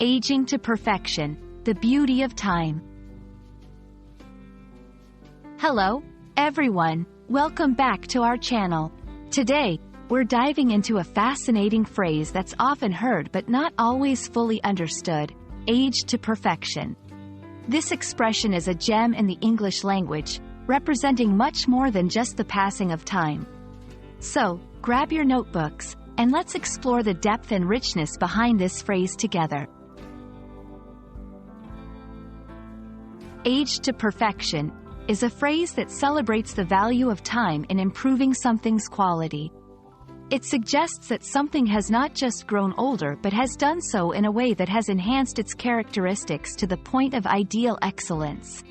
Aging to perfection, the beauty of time. Hello, everyone. Welcome back to our channel. Today, we're diving into a fascinating phrase that's often heard but not always fully understood: aged to perfection. This expression is a gem in the English language, representing much more than just the passing of time. So, grab your notebooks, and let's explore the depth and richness behind this phrase together. Aged to perfection is a phrase that celebrates the value of time in improving something's quality. It suggests that something has not just grown older but has done so in a way that has enhanced its characteristics to the point of ideal excellence.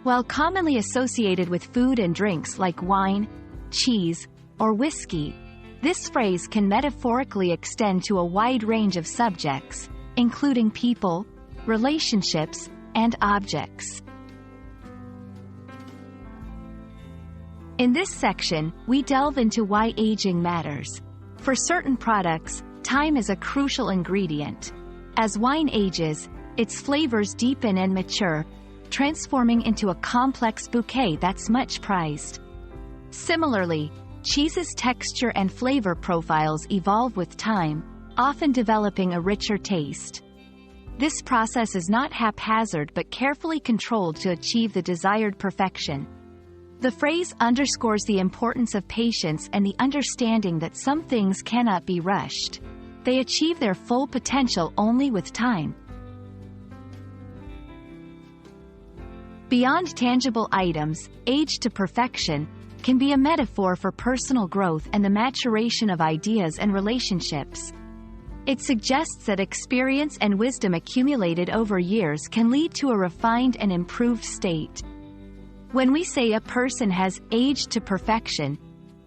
While commonly associated with food and drinks like wine, cheese, or whiskey, this phrase can metaphorically extend to a wide range of subjects, including people, relationships, and objects. In this section, we delve into why aging matters. For certain products, time is a crucial ingredient. As wine ages, its flavors deepen and mature, transforming into a complex bouquet that's much prized. Similarly, cheese's texture and flavor profiles evolve with time, often developing a richer taste. This process is not haphazard but carefully controlled to achieve the desired perfection. The phrase underscores the importance of patience and the understanding that some things cannot be rushed. They achieve their full potential only with time. Beyond tangible items, aged to perfection can be a metaphor for personal growth and the maturation of ideas and relationships. It suggests that experience and wisdom accumulated over years can lead to a refined and improved state. When we say a person has aged to perfection,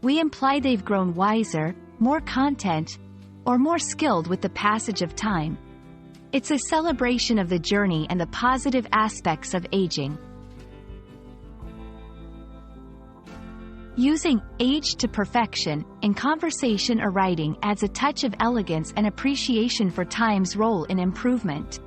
we imply they've grown wiser, more content, or more skilled with the passage of time. It's a celebration of the journey and the positive aspects of aging. Using aged to perfection in conversation or writing adds a touch of elegance and appreciation for time's role in improvement.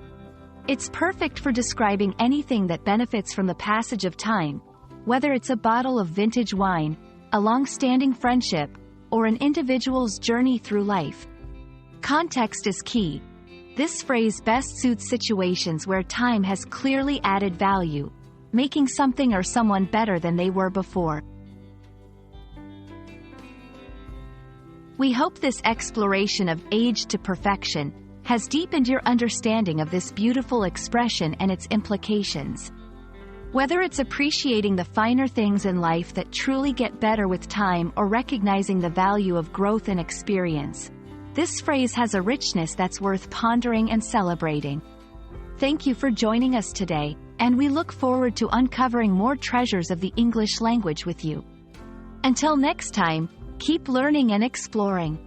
It's perfect for describing anything that benefits from the passage of time, whether it's a bottle of vintage wine, a long-standing friendship, or an individual's journey through life. Context is key. This phrase best suits situations where time has clearly added value, making something or someone better than they were before. We hope this exploration of aged to perfection has deepened your understanding of this beautiful expression and its implications. Whether it's appreciating the finer things in life that truly get better with time or recognizing the value of growth and experience, this phrase has a richness that's worth pondering and celebrating. Thank you for joining us today, and we look forward to uncovering more treasures of the English language with you. Until next time, keep learning and exploring.